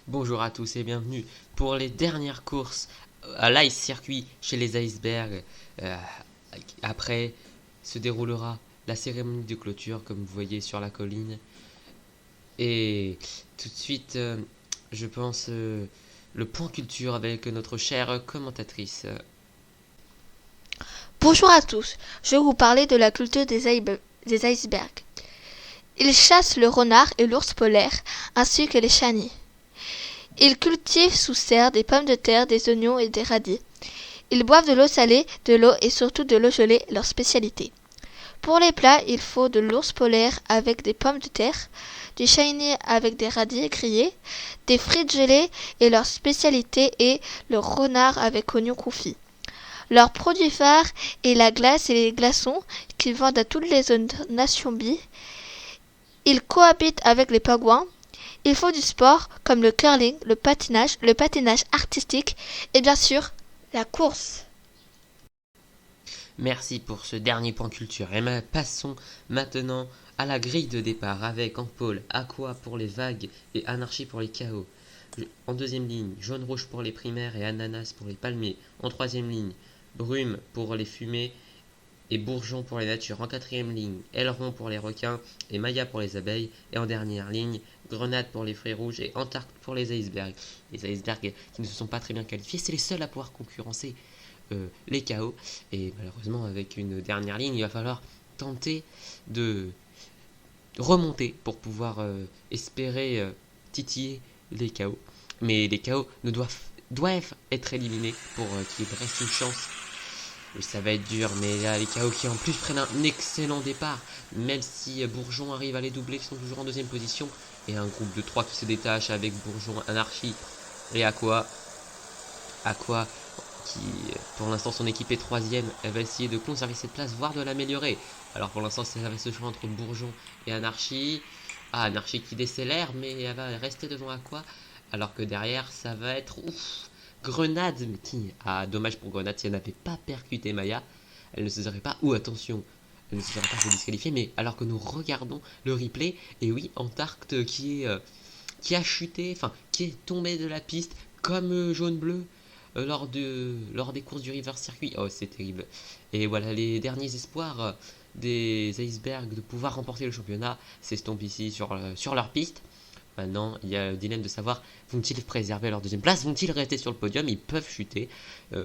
Bonjour à tous et bienvenue pour les dernières courses à l'Ice Circuit chez les Icebergs. Euh, Après se déroulera la cérémonie de clôture comme vous voyez sur la colline. Et tout de suite, je pense le point culture avec notre chère commentatrice. Bonjour à tous, je vais vous parler de la culture des icebergs. Ils chassent le renard et l'ours polaire, ainsi que les chenilles. Ils cultivent sous serre des pommes de terre, des oignons et des radis. Ils boivent de l'eau salée, de l'eau et surtout de l'eau gelée, leur spécialité. Pour les plats, il faut de l'ours polaire avec des pommes de terre, du chenille avec des radis grillés, des frites gelées et leur spécialité est le renard avec oignons confits. Leur produit phare est la glace et les glaçons qu'ils vendent à toutes les zones nations bi. Ils cohabitent avec les pingouins. Ils font du sport comme le curling, le patinage artistique et bien sûr la course. Merci pour ce dernier point culture. Et passons maintenant à la grille de départ avec en pôle Aqua pour les vagues et Anarchie pour les chaos. En deuxième ligne, jaune-rouge pour les primaires et ananas pour les palmiers. En troisième ligne, brume pour les fumées et bourgeon pour les natures. En quatrième ligne, aileron pour les requins et Maya pour les abeilles. Et en dernière ligne, grenade pour les fruits rouges et Antarcte pour les icebergs. Les icebergs qui ne se sont pas très bien qualifiés, c'est les seuls à pouvoir concurrencer les chaos. Et malheureusement, avec une dernière ligne, il va falloir tenter de remonter pour pouvoir espérer titiller les chaos. Mais les chaos doivent être éliminés pour qu'il reste une chance. Et ça va être dur, mais là, les chaos qui en plus prennent un excellent départ, même si Bourgeon arrive à les doubler, ils sont toujours en deuxième position. Et un groupe de 3 qui se détache avec Bourgeon, Anarchie et Aqua. Aqua qui, pour l'instant, son équipe est troisième. Elle va essayer de conserver cette place, voire de l'améliorer. Alors pour l'instant, ça va se jouer entre Bourgeon et Anarchie. Ah, Anarchie qui décélère, mais elle va rester devant Aqua. Alors que derrière, ça va être Grenade. Mais qui ah, dommage pour Grenade, si elle n'avait pas percuté Maya, elle ne se serait pas. Ou attention, elle ne se serait pas fait disqualifier. Mais alors que nous regardons le replay, et oui, Antarcte qui a chuté, enfin qui est tombé de la piste comme jaune-bleu lors des courses du River Circuit. Oh, c'est terrible. Et voilà, les derniers espoirs des icebergs de pouvoir remporter le championnat s'estompent ici sur leur piste. Maintenant, il y a le dilemme de savoir vont-ils préserver leur deuxième place, vont-ils rester sur le podium, ils peuvent chuter.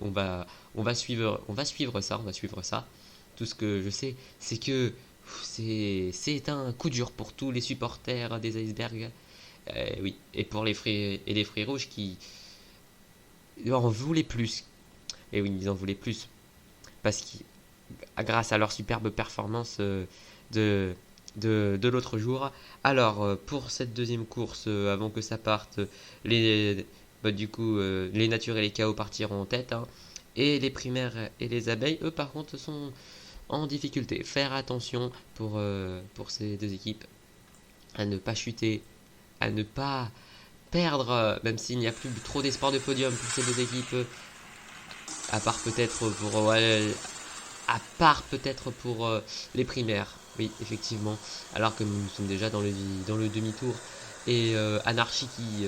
On va suivre ça. Tout ce que je sais, c'est que c'est un coup dur pour tous les supporters des icebergs. Oui, et pour les fruits rouges qui en voulaient plus. Et oui, ils en voulaient plus parce que grâce à leur superbe performance de, de l'autre jour. Alors, pour cette deuxième course, avant que ça parte, les, les natures et les chaos partiront en tête. Hein, et les primaires et les abeilles, eux, par contre, sont en difficulté. Faire attention pour ces deux équipes à ne pas chuter, à ne pas perdre, même s'il n'y a plus trop d'espoir de podium pour ces deux équipes, à part peut-être pour les primaires. Oui, effectivement. Alors que nous sommes déjà dans le demi-tour. Et Anarchy qui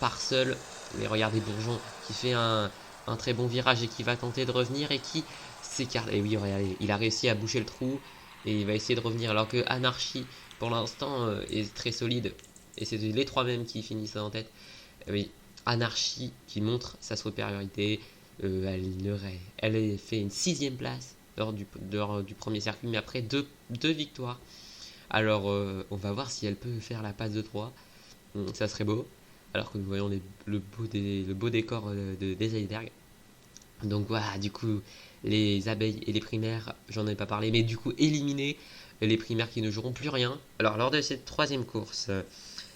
part seul. Mais regardez Bourgeon qui fait un très bon virage et qui va tenter de revenir et qui s'écarte. Et oui, regardez, il a réussi à boucher le trou et il va essayer de revenir. Alors que Anarchy, pour l'instant, est très solide. Et c'est les trois mêmes qui finissent en tête. Oui, Anarchy qui montre sa supériorité. Elle a fait une sixième place lors du premier circuit, mais après deux victoires. Alors, on va voir si elle peut faire la passe de 3. Ça serait beau. Alors que nous voyons le beau décor des icebergs. Donc voilà, du coup, les abeilles et les primaires, j'en ai pas parlé, mais du coup, éliminer les primaires qui ne joueront plus rien. Alors, lors de cette troisième course,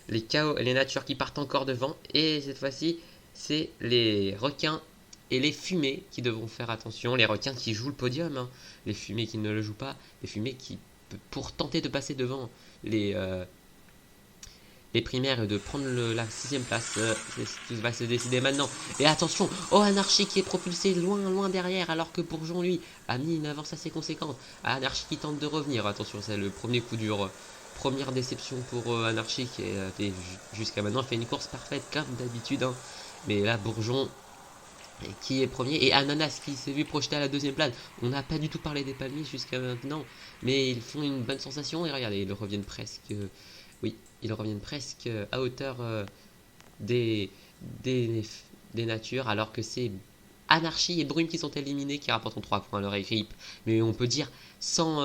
les chaos et les natures qui partent encore devant. Et cette fois-ci, c'est les requins et les fumées qui devront faire attention. Les requins qui jouent le podium, hein. Les fumées qui ne le jouent pas. Les fumées qui, pour tenter de passer devant les primaires et de prendre la sixième place, c'est ce qui va se décider maintenant. Et attention, oh Anarchy qui est propulsé loin derrière, alors que Bourgeon lui a mis une avance assez conséquente. Anarchy qui tente de revenir. Attention, c'est le premier coup dur Première déception pour Anarchy qui jusqu'à maintenant fait une course parfaite comme d'habitude. Hein. Mais là, Bourgeon qui est premier et Ananas qui s'est vu projeter à la deuxième place. On n'a pas du tout parlé des palmiers jusqu'à maintenant, mais ils font une bonne sensation et regardez, ils reviennent presque, ils reviennent presque à hauteur des, des, des natures, alors que c'est Anarchy et Brune qui sont éliminés, qui rapportent 3 points à leur équipe. Mais on peut dire sans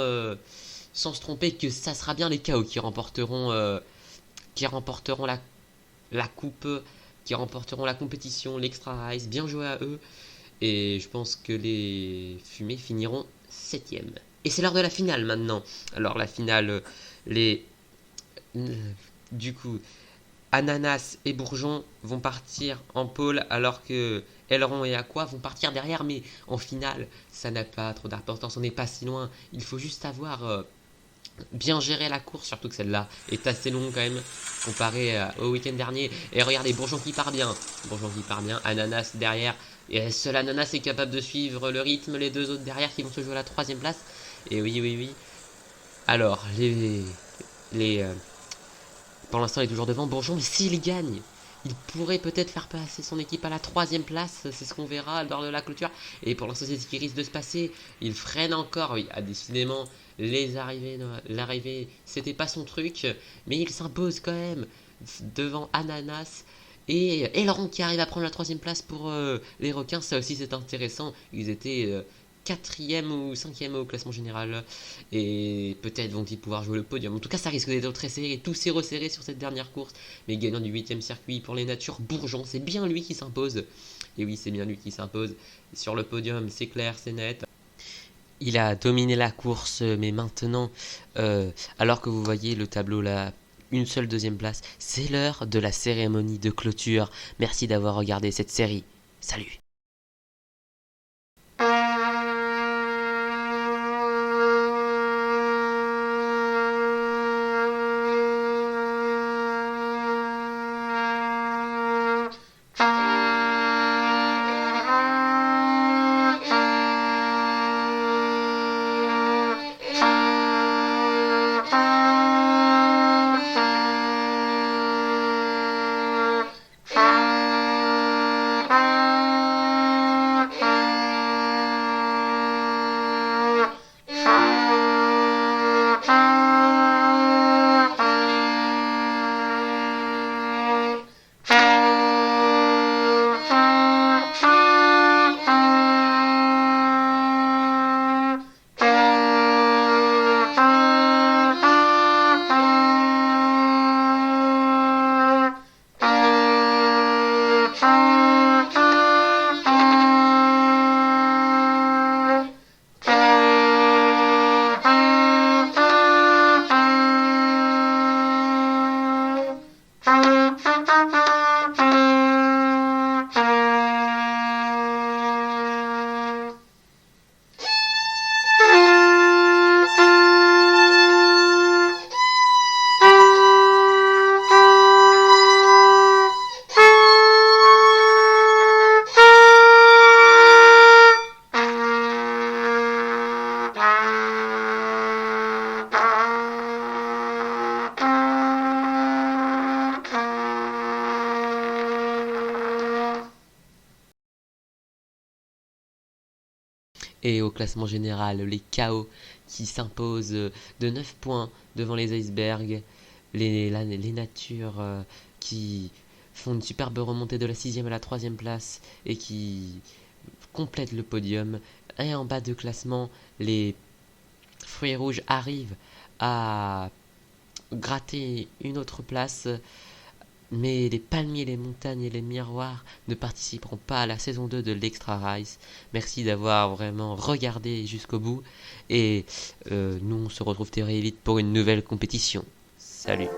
se tromper que ça sera bien les KO qui remporteront la coupe, qui remporteront la compétition, l'extra race. Bien joué à eux. Et je pense que les fumées finiront 7ème. Et c'est l'heure de la finale maintenant. Alors la finale, du coup, Ananas et Bourgeon vont partir en pôle, alors que Aileron et Aqua vont partir derrière. Mais en finale, ça n'a pas trop d'importance. On n'est pas si loin. Il faut juste avoir bien gérer la course, surtout que celle-là est assez longue quand même comparé au week-end dernier. Et regardez, Bourgeon qui part bien, Ananas derrière, et seul Ananas est capable de suivre le rythme, les deux autres derrière qui vont se jouer à la 3ème place. Et oui. Alors, pour l'instant il est toujours devant Bourgeon, mais s'il gagne, il pourrait peut-être faire passer son équipe à la 3ème place, c'est ce qu'on verra lors de la clôture. Et pour l'instant c'est ce qui risque de se passer, il freine encore, oui, décidément, l'arrivée c'était pas son truc, mais il s'impose quand même devant Ananas. Et Laurent qui arrive à prendre la 3ème place pour les requins, ça aussi c'est intéressant, ils étaient 4ème ou 5ème au classement général, et peut-être vont-ils pouvoir jouer le podium. En tout cas ça risque d'être très serré, tout s'est resserré sur cette dernière course. Mais gagnant du 8ème circuit pour les natures, Bourgeon, c'est bien lui qui s'impose. Et oui, c'est bien lui qui s'impose sur le podium, c'est clair, c'est net. Il a dominé la course, mais maintenant, alors que vous voyez le tableau là, une seule 2ème place, c'est l'heure de la cérémonie de clôture. Merci d'avoir regardé cette série. Salut! Et au classement général, les KO qui s'imposent de 9 points devant les icebergs, les natures qui font une superbe remontée de la 6ème à la 3ème place et qui complètent le podium. Et en bas de classement, les fruits rouges arrivent à gratter une autre place. Mais les palmiers, les montagnes et les miroirs ne participeront pas à la saison 2 de l'Extra Rice. Merci d'avoir vraiment regardé jusqu'au bout. Et nous, on se retrouve très vite pour une nouvelle compétition. Salut!